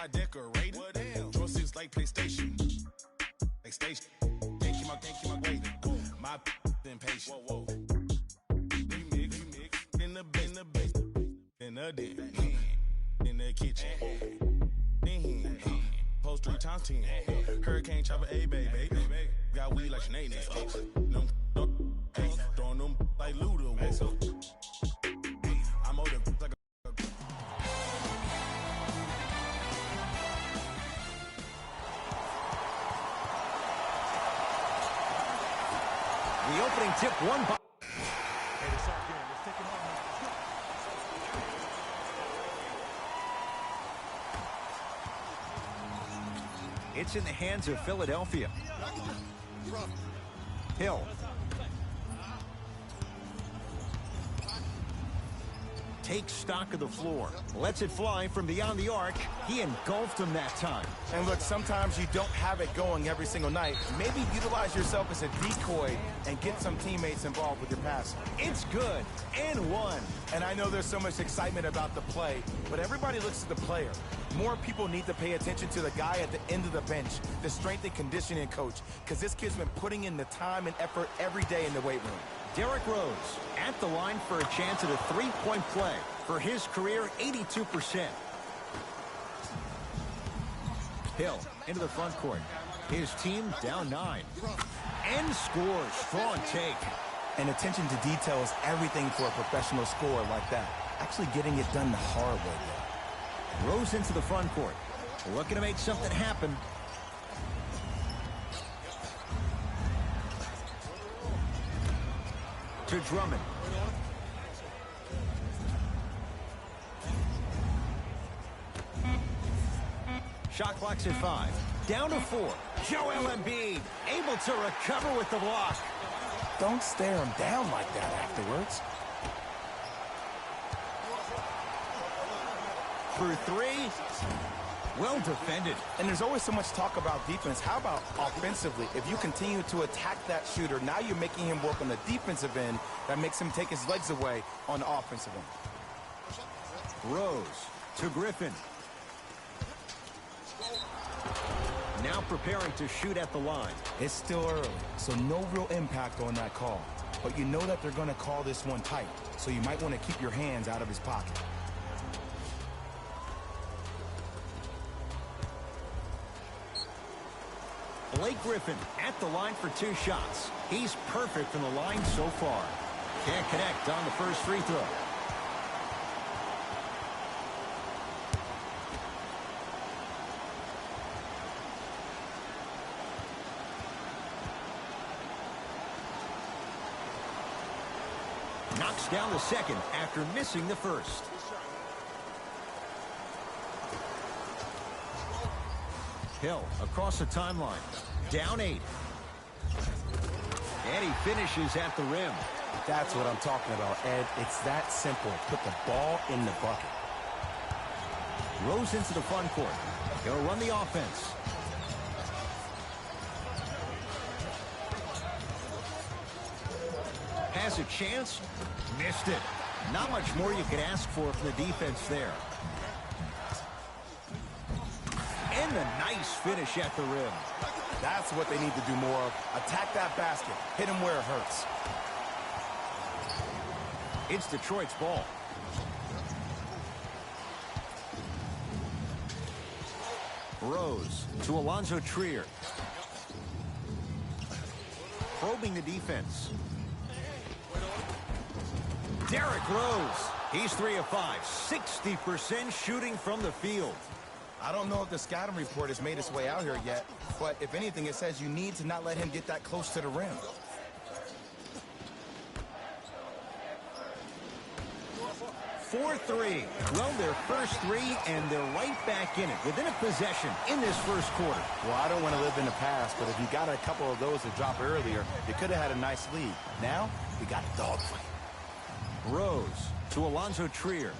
my decorator. Joysticks like PlayStation. PlayStation. Thank you, my waiting. My impatient. Whoa. Remix. In the base. In the den. In the kitchen. Post 3 times 10. Hurricane chopper, a baby. Got weed like Sinead. Throwing them like Luda. I'm older like the opening tip one by. It's in the hands of Philadelphia. Hill. Takes stock of the floor. Lets it fly from beyond the arc. He engulfed him that time. And look, sometimes you don't have it going every single night. Maybe utilize yourself as a decoy and get some teammates involved with your pass. It's good. And one. And I know there's so much excitement about the play, but everybody looks at the player. More people need to pay attention to the guy at the end of the bench, the strength and conditioning coach, because this kid's been putting in the time and effort every day in the weight room. Derrick Rose at the line for a chance at a three-point play. For his career, 82%. Hill into the front court. His team down 9. And scores. Strong take. And attention to detail is everything for a professional scorer like that. Actually getting it done the hard way, though. Rose into the front court. Looking to make something happen. To Drummond. Shot clock's at 5. Down to 4. Joel Embiid able to recover with the block. Don't stare him down like that afterwards. For 3. Well defended. And there's always so much talk about defense. How about offensively? If you continue to attack that shooter, now you're making him work on the defensive end. That makes him take his legs away on the offensive end. Rose to Griffin. Now preparing to shoot at the line. It's still early, so no real impact on that call. But you know that they're going to call this one tight, so you might want to keep your hands out of his pocket. Blake Griffin at the line for 2 shots. He's perfect from the line so far. Can't connect on the first free throw. Knocks down the second after missing the first. Hill across the timeline. Down 8. And he finishes at the rim. That's what I'm talking about, Ed. It's that simple. Put the ball in the bucket. Rose into the front court. He'll run the offense. Has a chance. Missed it. Not much more you could ask for from the defense there. And a nice finish at the rim. That's what they need to do more of. Attack that basket. Hit him where it hurts. It's Detroit's ball. Rose to Alonzo Trier. Probing the defense. Derrick Rose. He's 3 of 5. 60% shooting from the field. I don't know if the scouting report has made its way out here yet, but if anything, it says you need to not let him get that close to the rim. For 3. Well, their first 3, and they're right back in it, within a possession in this first quarter. Well, I don't want to live in the past, but if you got a couple of those to drop earlier, you could have had a nice lead. Now, we got a dogfight. Rose to Alonzo Trier.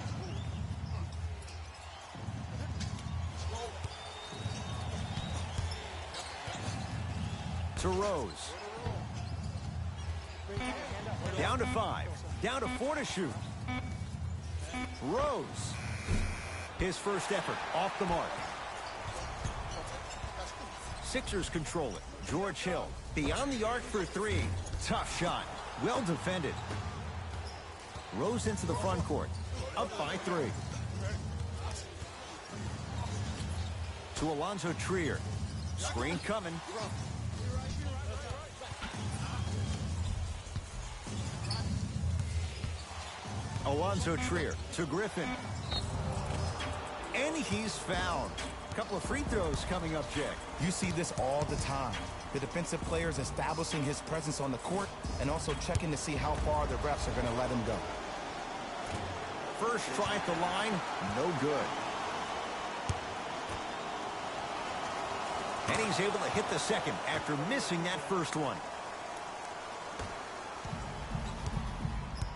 To Rose. Down to 5. Down to 4 to shoot. Rose. His first effort off the mark. Sixers control it. George Hill, beyond the arc for three. Tough shot. Well defended. Rose into the front court. Up by 3. To Alonzo Trier. Screen coming. Alonzo Trier to Griffin. And he's fouled. A couple of free throws coming up, Jay. You see this all the time. The defensive players establishing his presence on the court and also checking to see how far the refs are going to let him go. First try at the line, no good. And he's able to hit the second after missing that first one.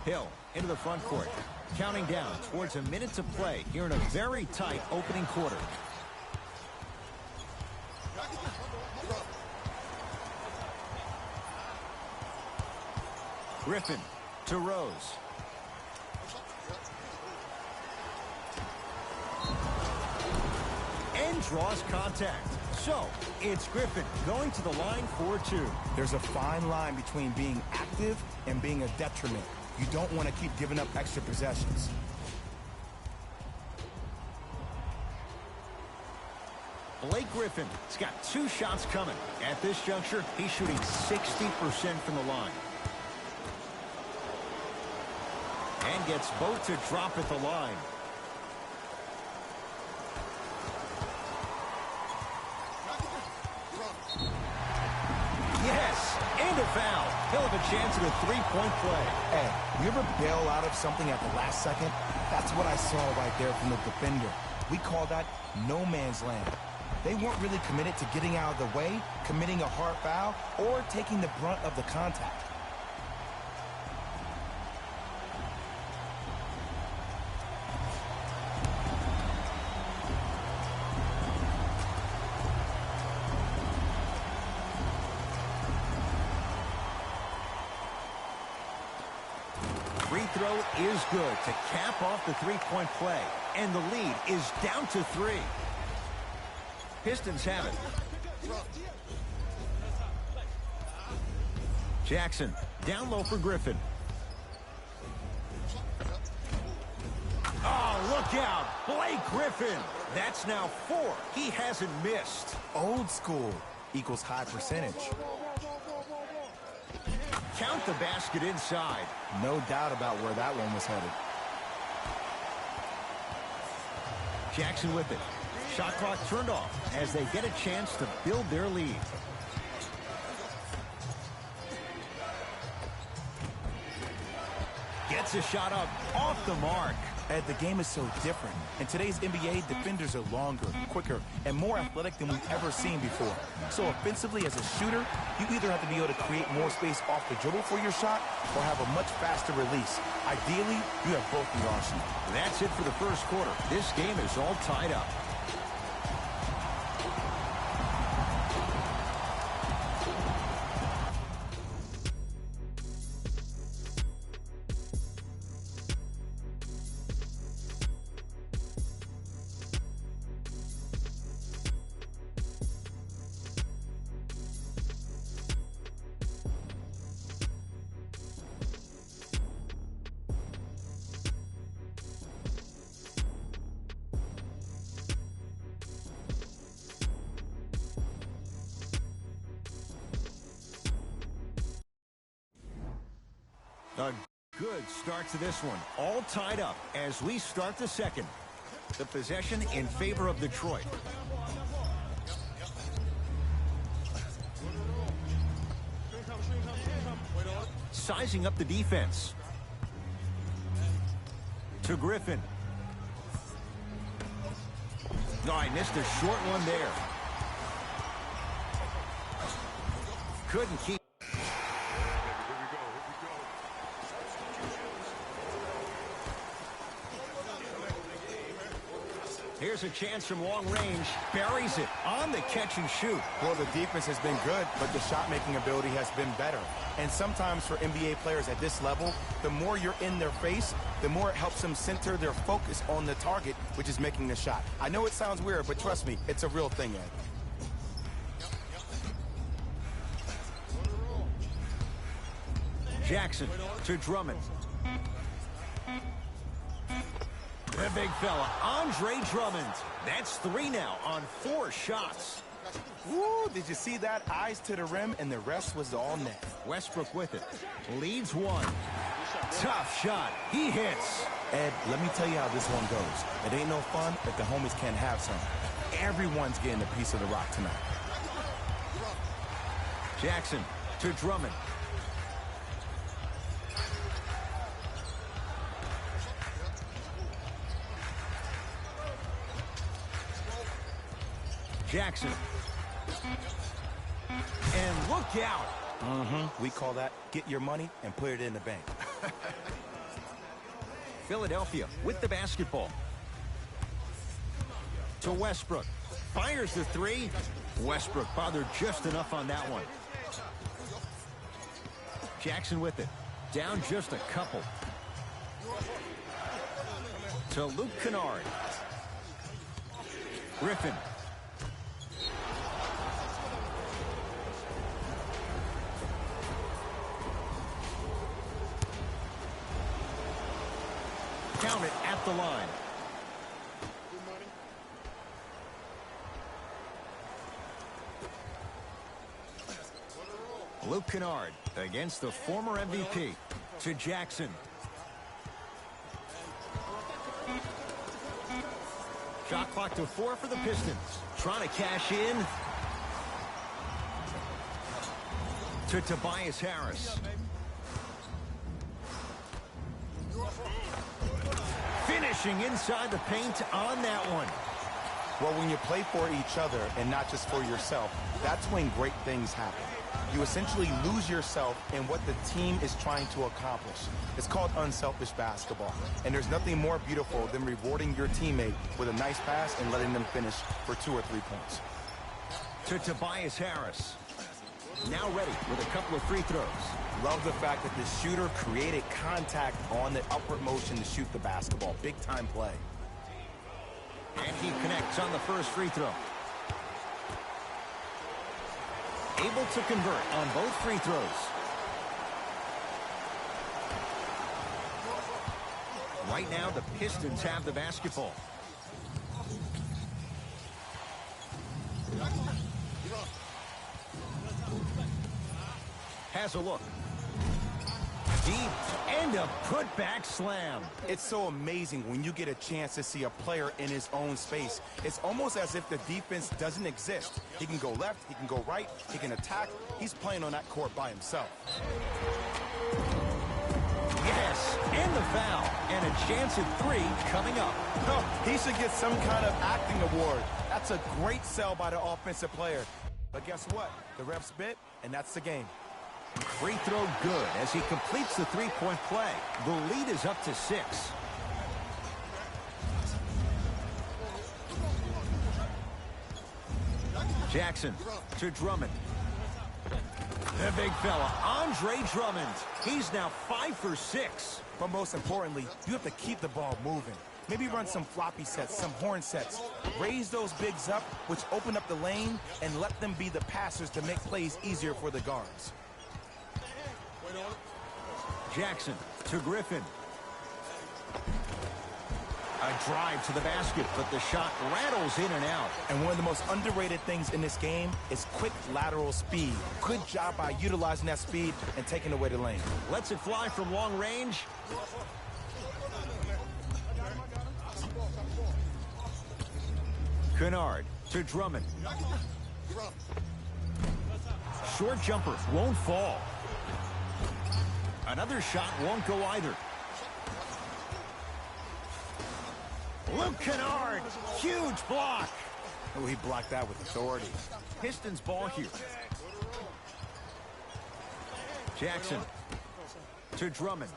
Hill into the front court. Counting down towards a minute to play here in a very tight opening quarter. Griffin to Rose. And draws contact. So, it's Griffin going to the line for 2. There's a fine line between being active and being a detriment. You don't want to keep giving up extra possessions. Blake Griffin has got 2 shots coming. At this juncture, he's shooting 60% from the line. And gets both to drop at the line. Yes, and a foul. He'll have a chance at a 3-point play. Hey, you ever bail out of something at the last second? That's what I saw right there from the defender. We call that no man's land. They weren't really committed to getting out of the way, committing a hard foul, or taking the brunt of the contact. Free throw is good to cap off the 3-point play. And the lead is down to 3. Pistons have it. Jackson down low for Griffin. Oh, look out. Blake Griffin. That's now 4. He hasn't missed. Old school equals high percentage. Count the basket inside. No doubt about where that one was headed. Jackson with it. Shot clock turned off as they get a chance to build their lead. Gets a shot up off the mark. Ed, the game is so different. In today's NBA, defenders are longer, quicker, and more athletic than we've ever seen before. So offensively, as a shooter, you either have to be able to create more space off the dribble for your shot or have a much faster release. Ideally, you have both in your arsenal. That's it for the first quarter. This game is all tied up. A good start to this one. All tied up as we start the second. The possession in favor of Detroit. Sizing up the defense. To Griffin. No, I missed a short one there. Couldn't keep. Here's a chance from long range. Buries it on the catch and shoot. Well, the defense has been good, but the shot-making ability has been better. And sometimes for NBA players at this level, the more you're in their face, the more it helps them center their focus on the target, which is making the shot. I know it sounds weird, but trust me, it's a real thing, Ed. Jackson to Drummond. The big fella, Andre Drummond. That's 3 now on 4 shots. Woo, did you see that? Eyes to the rim, and the rest was all net. Westbrook with it. Leads 1. Tough shot. He hits. Ed, let me tell you how this one goes. It ain't no fun if the homies can't have some. Everyone's getting a piece of the rock tonight. Jackson to Drummond. Jackson. And look out. We call that get your money and put it in the bank. Philadelphia with the basketball. To Westbrook. Fires the 3. Westbrook bothered just enough on that one. Jackson with it. Down just a couple. To Luke Kennard. Griffin. Count it at the line. Luke Kennard against the former MVP. To Jackson. Shot clock to 4 for the Pistons. Trying to cash in. To Tobias Harris. Finishing inside the paint on that one. Well, when you play for each other and not just for yourself, that's when great things happen. You essentially lose yourself in what the team is trying to accomplish. It's called unselfish basketball. And there's nothing more beautiful than rewarding your teammate with a nice pass and letting them finish for 2 or 3 points. To Tobias Harris. Now ready with a couple of free throws. Love the fact that the shooter created contact on the upward motion to shoot the basketball. Big time play. And he connects on the first free throw. Able to convert on both free throws. Right now, the Pistons have the basketball. Has a look. Deep and a putback slam. It's so amazing when you get a chance to see a player in his own space. It's almost as if the defense doesn't exist. He can go left, he can go right, he can attack. He's playing on that court by himself. Yes, and the foul. And a chance at 3 coming up. Oh, he should get some kind of acting award. That's a great sell by the offensive player. But guess what? The refs bit, and that's the game. Free throw good as he completes the 3-point play. The lead is up to 6. Jackson to Drummond. The big fella, Andre Drummond. He's now 5 for 6. But most importantly, you have to keep the ball moving. Maybe run some floppy sets, some horn sets. Raise those bigs up, which open up the lane, and let them be the passers to make plays easier for the guards. Jackson to Griffin. A drive to the basket, but the shot rattles in and out. And one of the most underrated things in this game is quick lateral speed. Good job by utilizing that speed and taking away the lane. Lets it fly from long range. Kennard to Drummond. Short jumper won't fall. Another shot won't go either. Luke Kennard, huge block. Oh, he blocked that with authority. Pistons ball here. Jackson to Drummond.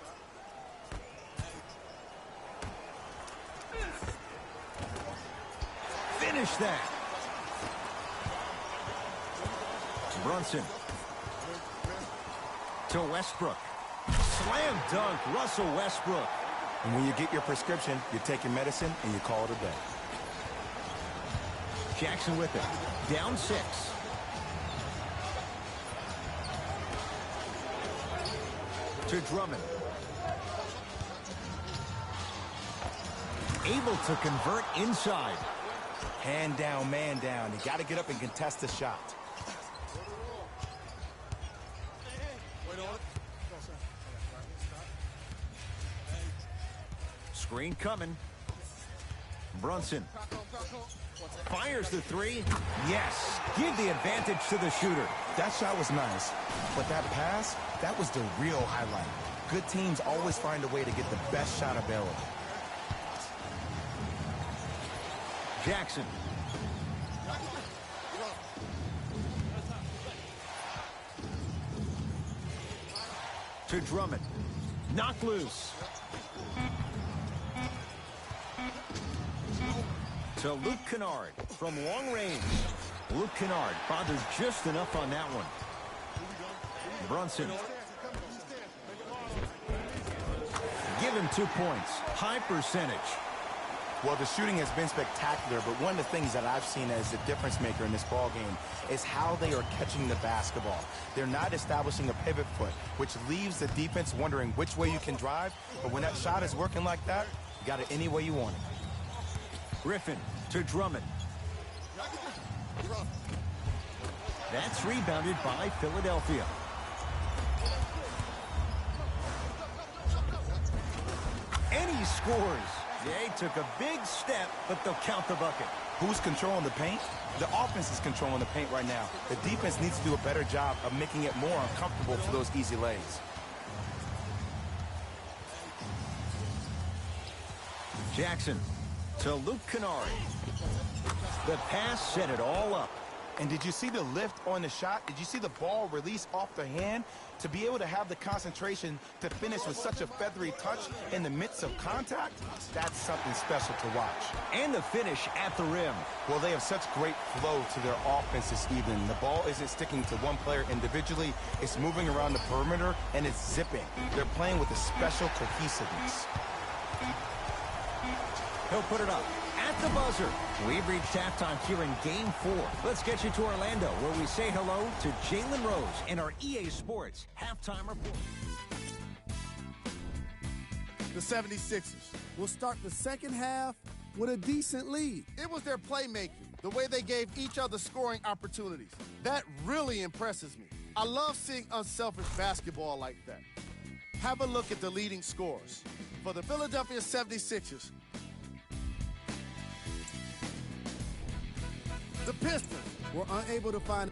Finish that. Brunson to Westbrook. Slam dunk, Russell Westbrook. And when you get your prescription, you take your medicine and you call it a day. Jackson with it. Down 6. to Drummond. Able to convert inside. Hand down, man down. You got to get up and contest the shot. Screen coming. Brunson fires the three. Yes, give the advantage to the shooter. That shot was nice, but that pass, that was the real highlight. Good teams always find a way to get the best shot available. Jackson. To Drummond. Knocked loose. To Luke Kennard from long range. Luke Kennard bothered just enough on that one. Brunson. Give him 2 points. High percentage. Well, the shooting has been spectacular, but one of the things that I've seen as the difference maker in this ball game is how they are catching the basketball. They're not establishing a pivot foot, which leaves the defense wondering which way you can drive, but when that shot is working like that, you got it any way you want it. Griffin to Drummond. That's rebounded by Philadelphia. And he scores. They took a big step, but they'll count the bucket. Who's controlling the paint? The offense is controlling the paint right now. The defense needs to do a better job of making it more uncomfortable for those easy lays. Jackson to Luke Kennard. The pass set it all up. And did you see the lift on the shot? Did you see the ball release off the hand? To be able to have the concentration to finish with such a feathery touch in the midst of contact, that's something special to watch. And the finish at the rim. Well, they have such great flow to their offense this evening. The ball isn't sticking to one player individually. It's moving around the perimeter, and it's zipping. They're playing with a special cohesiveness. He'll put it up at the buzzer. We've reached halftime here in Game 4. Let's get you to Orlando, where we say hello to Jalen Rose and our EA Sports Halftime Report. The 76ers will start the second half with a decent lead. It was their playmaking, the way they gave each other scoring opportunities. That really impresses me. I love seeing unselfish basketball like that. Have a look at the leading scorers. For the Philadelphia 76ers, The Pistons were unable to find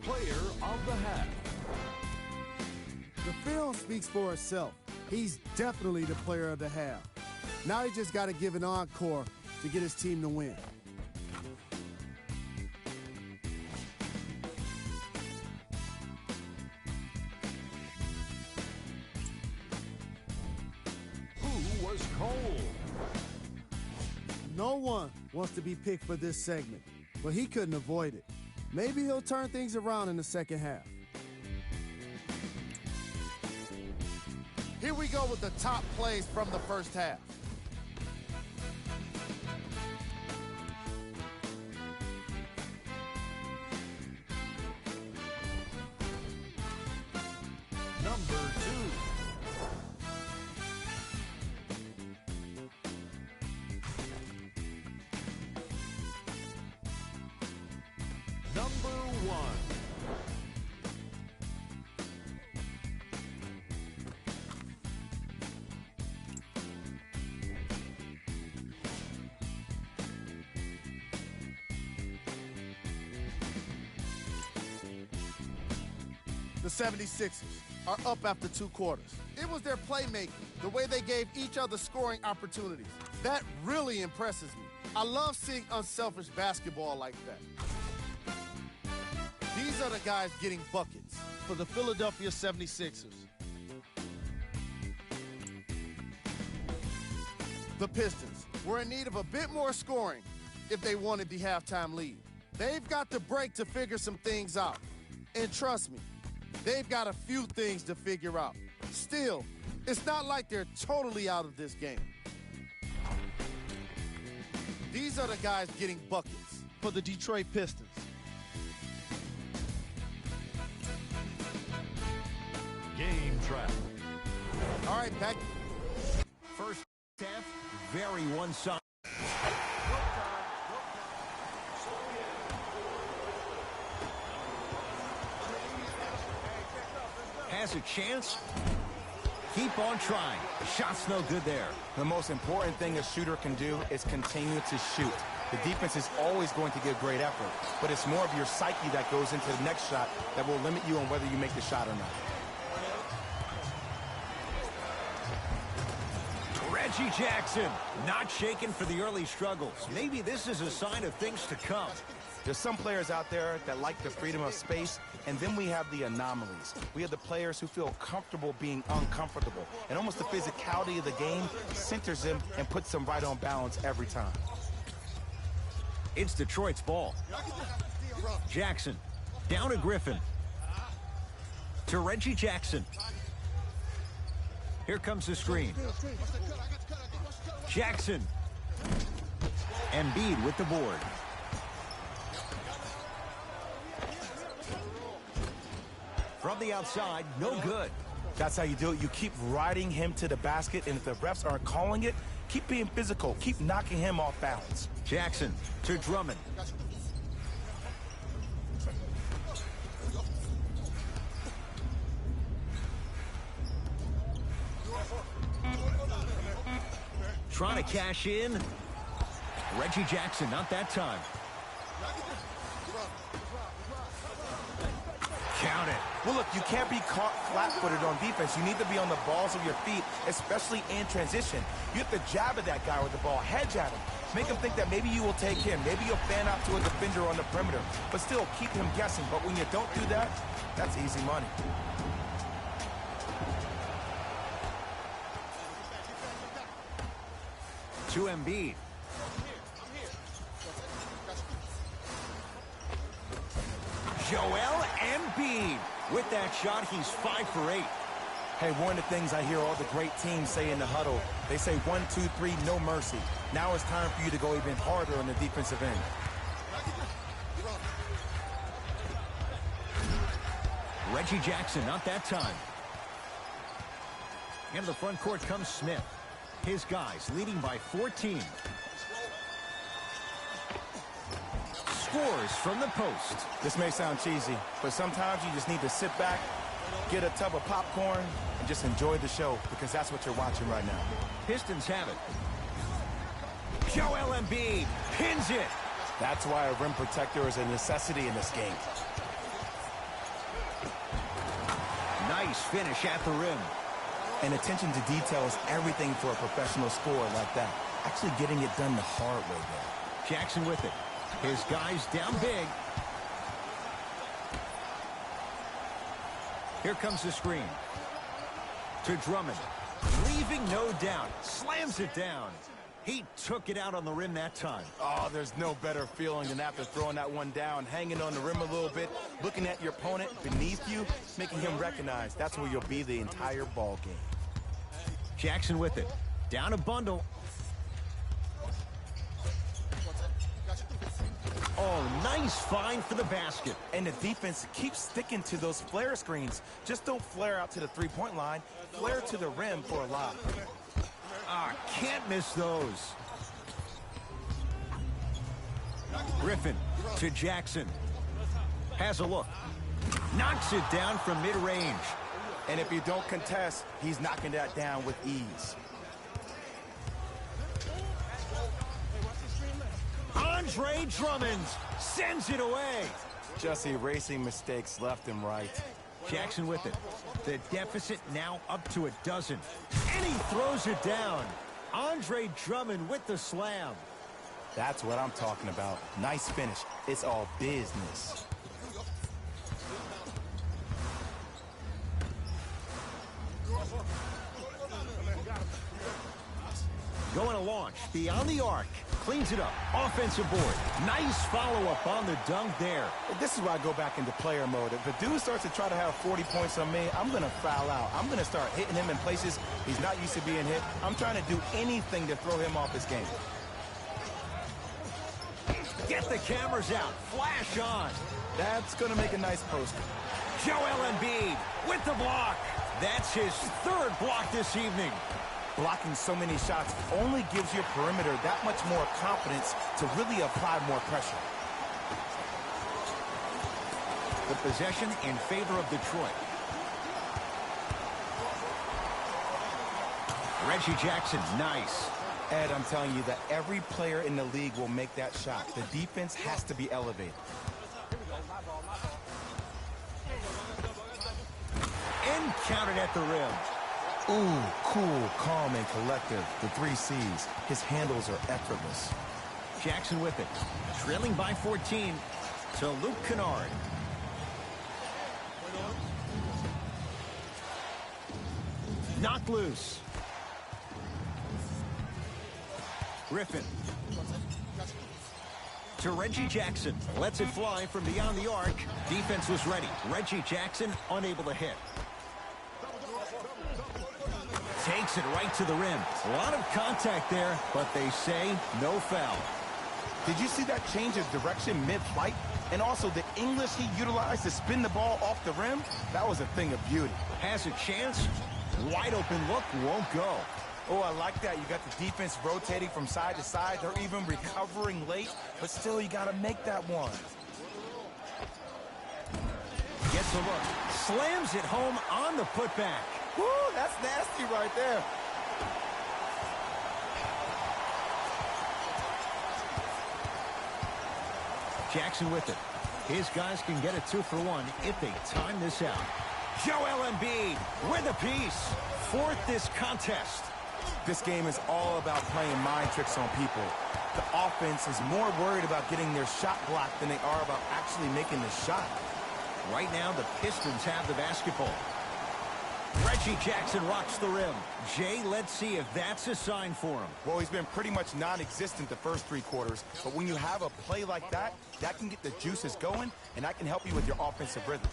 Player of the half. The film speaks for itself. He's definitely the player of the half. Now he just got to give an encore to get his team to win. Who was cold? No one wants to be picked for this segment, but he couldn't avoid it. Maybe he'll turn things around in the second half. here we go with the top plays from the first half. Number 2. Number 1. The 76ers are up after 2 quarters. It was their playmaking, the way they gave each other scoring opportunities. That really impresses me. I love seeing unselfish basketball like that. These are the guys getting buckets for the Philadelphia 76ers. The Pistons were in need of a bit more scoring if they wanted the halftime lead. They've got the break to figure some things out. And trust me, they've got a few things to figure out. Still, it's not like they're totally out of this game. These are the guys getting buckets for the Detroit Pistons. Game track. All right, back. First half, very one-sided. Has a chance. Keep on trying. Shot's no good there. The most important thing a shooter can do is continue to shoot. The defense is always going to give great effort, but it's more of your psyche that goes into the next shot that will limit you on whether you make the shot or not. Reggie Jackson, not shaken for the early struggles. Maybe this is a sign of things to come. There's some players out there that like the freedom of space, and then we have the anomalies. We have the players who feel comfortable being uncomfortable, and almost the physicality of the game centers them and puts them right on balance every time. It's Detroit's ball. Jackson, down to Griffin. To Reggie Jackson. Here comes the screen. Jackson. Embiid with the board. From the outside, no good. That's how you do it. You keep riding him to the basket, and if the refs aren't calling it, keep being physical. Keep knocking him off balance. Jackson to Drummond. Trying to cash in. Reggie Jackson, not that time. Count it. Well, look, you can't be caught flat-footed on defense. You need to be on the balls of your feet, especially in transition. You have to jab at that guy with the ball, hedge at him. Make him think that maybe you will take him. Maybe you'll fan out to a defender on the perimeter, but still keep him guessing. But when you don't do that, that's easy money. To Embiid. Joel Embiid. With that shot, he's 5 for 8. Hey, one of the things I hear all the great teams say in the huddle, they say 1, 2, 3, no mercy. Now it's time for you to go even harder on the defensive end. Reggie Jackson, not that time. Into the front court comes Smith. His guys leading by 14. Scores from the post. This may sound cheesy, but sometimes you just need to sit back, get a tub of popcorn, and just enjoy the show, because that's what you're watching right now. Pistons have it. Joel Embiid pins it. That's why a rim protector is a necessity in this game. Nice finish at the rim. And attention to detail is everything for a professional scorer like that. Actually getting it done the hard way there. Jackson with it. His guys down big. Here comes the screen. To Drummond. Leaving no doubt. Slams it down. He took it out on the rim that time. Oh, there's no better feeling than after throwing that one down, hanging on the rim a little bit, looking at your opponent beneath you, making him recognize that's where you'll be the entire ball game. Jackson with it. Down a bundle. Oh, nice find for the basket. And the defense keeps sticking to those flare screens. Just don't flare out to the three-point line. Flare to the rim for a lob. Can't miss those. Griffin to Jackson. Has a look. Knocks it down from mid-range. And if you don't contest, he's knocking that down with ease. Andre Drummond sends it away. Just erasing mistakes left and right. Jackson with it. The deficit now up to a dozen. And he throws it down. Andre Drummond with the slam. That's what I'm talking about. Nice finish. It's all business. Going to launch beyond the arc. Cleans it up. Offensive board. Nice follow-up on the dunk there. This is why I go back into player mode. If a dude starts to try to have 40 points on me, I'm going to foul out. I'm going to start hitting him in places he's not used to being hit. I'm trying to do anything to throw him off his game. Get the cameras out. Flash on. That's going to make a nice poster. Joel Embiid with the block. That's his third block this evening. Blocking so many shots only gives your perimeter that much more confidence to really apply more pressure. The possession in favor of Detroit. Reggie Jackson, nice. Ed, I'm telling you that every player in the league will make that shot. The defense has to be elevated. And counted at the rim. Ooh, cool, calm, and collective. The 3 C's. His handles are effortless. Jackson with it. Trailing by 14 to Luke Kennard. Knocked loose. Griffin. To Reggie Jackson. Lets it fly from beyond the arc. Defense was ready. Reggie Jackson unable to hit. Takes it right to the rim. A lot of contact there, but they say no foul. Did you see that change of direction mid-flight? And also the English he utilized to spin the ball off the rim? That was a thing of beauty. Has a chance. Wide open look, won't go. Oh, I like that. You got the defense rotating from side to side. They're even recovering late, but still you got to make that one. Gets a look. Slams it home on the putback. Woo, that's nasty right there. Jackson with it. His guys can get a 2 for 1 if they time this out. Joel Embiid with a piece. Fourth this contest. This game is all about playing mind tricks on people. The offense is more worried about getting their shot blocked than they are about actually making the shot. Right now, the Pistons have the basketball. Reggie Jackson rocks the rim. Jay, let's see if that's a sign for him. Well, he's been pretty much non-existent the first 3 quarters, but when you have a play like that, that can get the juices going, and that can help you with your offensive rhythm.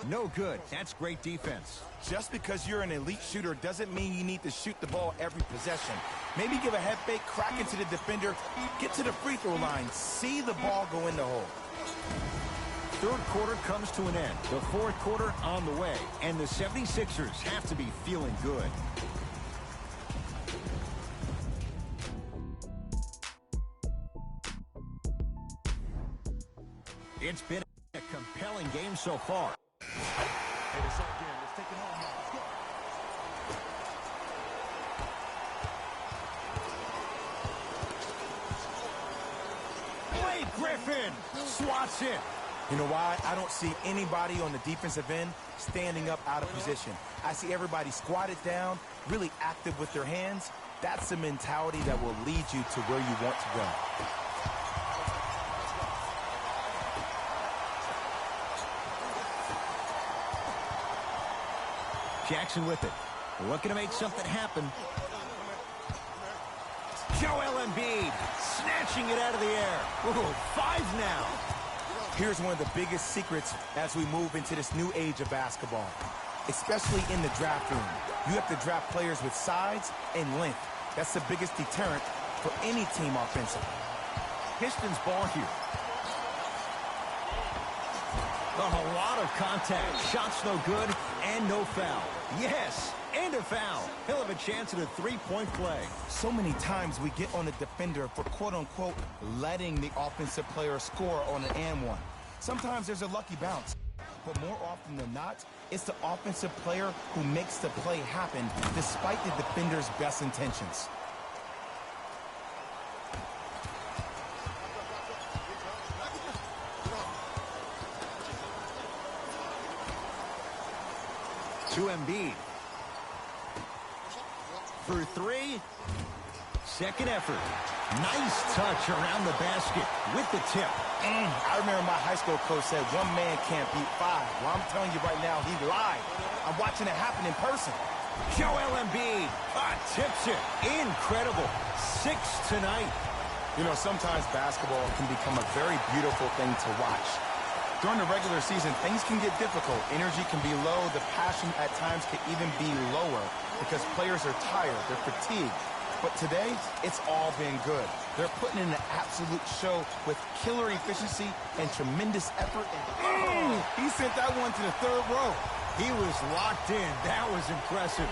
No good. That's great defense. Just because you're an elite shooter doesn't mean you need to shoot the ball every possession. Maybe give a head fake, crack into the defender, get to the free throw line, see the ball go in the hole. Third quarter comes to an end. The fourth quarter on the way. And the 76ers have to be feeling good. It's been a compelling game so far. Blake Griffin swats it. You know why? I don't see anybody on the defensive end standing up out of position. I see everybody squatted down, really active with their hands. That's the mentality that will lead you to where you want to go. Jackson with it. Looking to make something happen. Joel Embiid snatching it out of the air. Ooh, 5 now. Here's one of the biggest secrets as we move into this new age of basketball, especially in the draft room. You have to draft players with size and length. That's the biggest deterrent for any team offensively. Pistons ball here. Oh, a lot of contact. Shots no good and no foul. Yes, and a foul. He'll have a chance at a 3-point play. So many times we get on the defender for quote-unquote letting the offensive player score on an and one. Sometimes there's a lucky bounce, but more often than not, it's the offensive player who makes the play happen despite the defender's best intentions. To Embiid. For 3. Second effort. Nice touch around the basket with the tip. I remember my high school coach said 1 man can't beat 5. Well, I'm telling you right now, he lied. I'm watching it happen in person. Joel Embiid tips it. Incredible. 6 tonight. You know, sometimes basketball can become a very beautiful thing to watch. During the regular season, things can get difficult. Energy can be low. The passion at times can even be lower because players are tired. They're fatigued. But today, it's all been good. They're putting in an absolute show with killer efficiency and tremendous effort. And he sent that one to the 3rd row. He was locked in. That was impressive.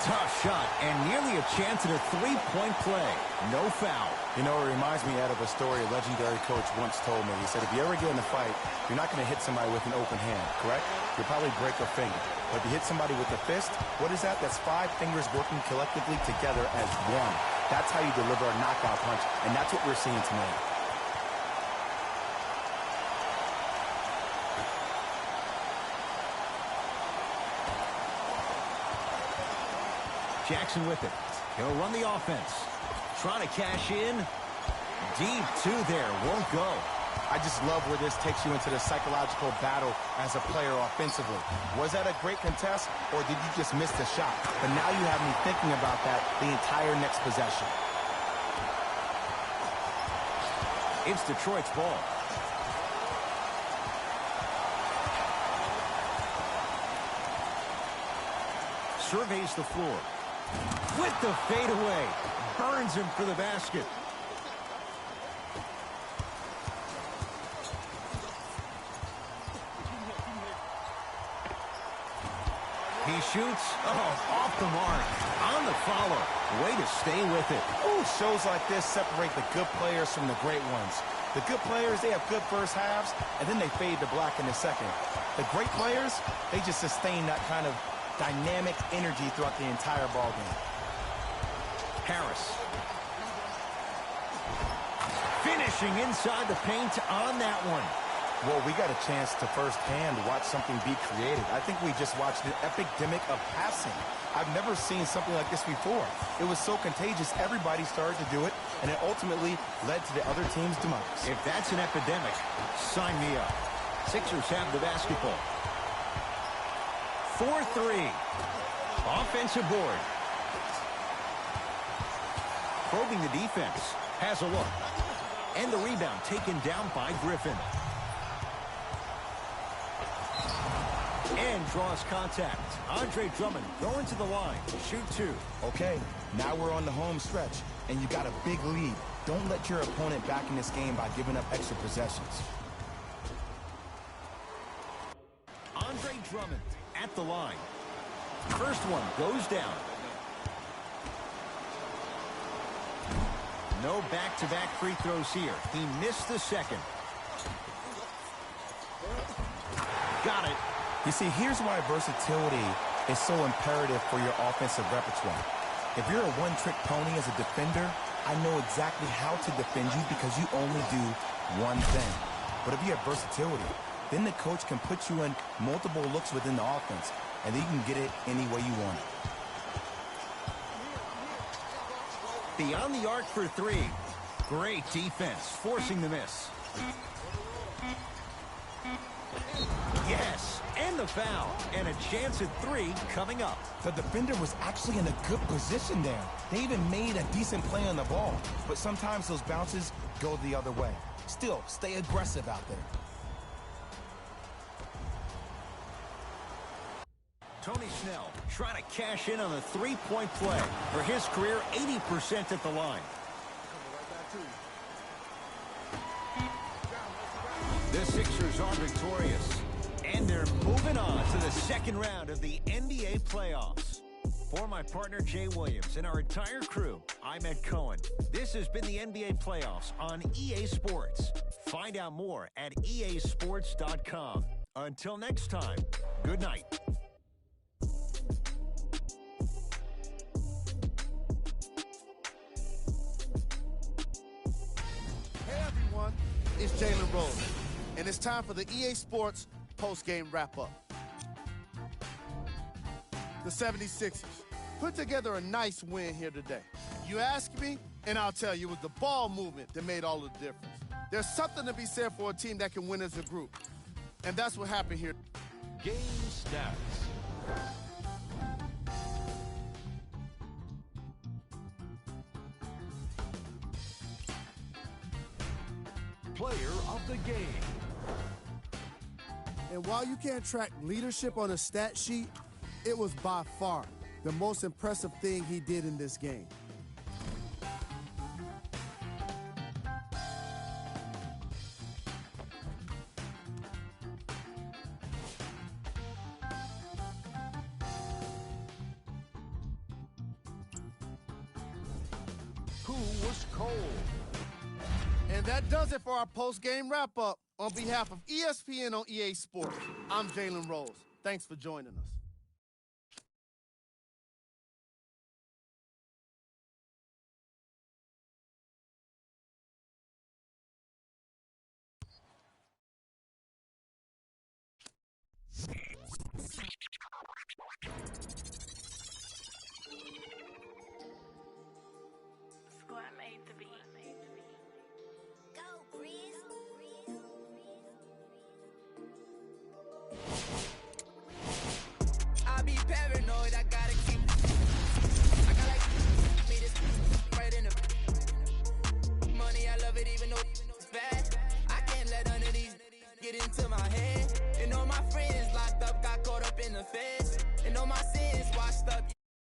Tough shot and nearly a chance at a three-point play. No foul. You know, it reminds me, Ed, of a story a legendary coach once told me. He said, if you ever get in a fight, you're not going to hit somebody with an open hand, correct? You'll probably break a finger. But if you hit somebody with a fist, what is that? That's 5 fingers working collectively together as one. That's how you deliver a knockout punch, and that's what we're seeing tonight. Jackson with it. He'll run the offense. Trying to cash in. Deep two there. Won't go. I just love where this takes you into the psychological battle as a player offensively. Was that a great contest, or did you just miss the shot? But now you have me thinking about that the entire next possession. It's Detroit's ball. Surveys the floor. With the fadeaway. Burns him for the basket. He shoots. Oh, off the mark. On the follow. Way to stay with it. Ooh, shows like this separate the good players from the great ones. The good players, they have good first halves, and then they fade to black in the second. The great players, they just sustain that kind of dynamic energy throughout the entire ballgame. Harris. Finishing inside the paint on that one. Well, we got a chance to firsthand watch something be created. I think we just watched an epidemic of passing. I've never seen something like this before. It was so contagious, everybody started to do it, and it ultimately led to the other team's demise. If that's an epidemic, sign me up. Sixers have the basketball. 4-3. Offensive board. Probing the defense. Has a look. And the rebound taken down by Griffin. And draws contact. Andre Drummond going to the line. Shoot 2. Okay, now we're on the home stretch, and you got a big lead. Don't let your opponent back in this game by giving up extra possessions. Andre Drummond at the line. First one goes down. No back-to-back free throws here. He missed the second. Got it. You see, here's why versatility is so imperative for your offensive repertoire. If you're a one-trick pony as a defender, I know exactly how to defend you because you only do one thing. But if you have versatility, then the coach can put you in multiple looks within the offense, and then you can get it any way you want it. Beyond the arc for 3. Great defense, forcing the miss. Yes, and the foul. And a chance at 3 coming up. The defender was actually in a good position there. They even made a decent play on the ball. But sometimes those bounces go the other way. Still, stay aggressive out there. Tony Snell trying to cash in on a three-point play. For his career, 80% at the line. The Sixers are victorious. And they're moving on to the second round of the NBA playoffs. For my partner, Jay Williams, and our entire crew, I'm Ed Cohen. This has been the NBA playoffs on EA Sports. Find out more at easports.com. Until next time, good night. Hey everyone, it's Jalen Rose, and it's time for the EA Sports post-game wrap-up. The 76ers put together a nice win here today. You ask me, and I'll tell you, it was the ball movement that made all the difference. There's something to be said for a team that can win as a group, and that's what happened here. Game stats. Player of the game. And while you can't track leadership on a stat sheet, it was by far the most impressive thing he did in this game. Who was cold? And that does it for our post-game wrap-up. On behalf of ESPN on EA Sports, I'm Jalen Rose. Thanks for joining us. Squad made the beat. Go, Breeze. I be paranoid, I gotta keep. I got like me this right in the money. I love it even though it's bad. I can't let none of these get into my head. And all my friends locked up, got caught up in the feds. And all my sins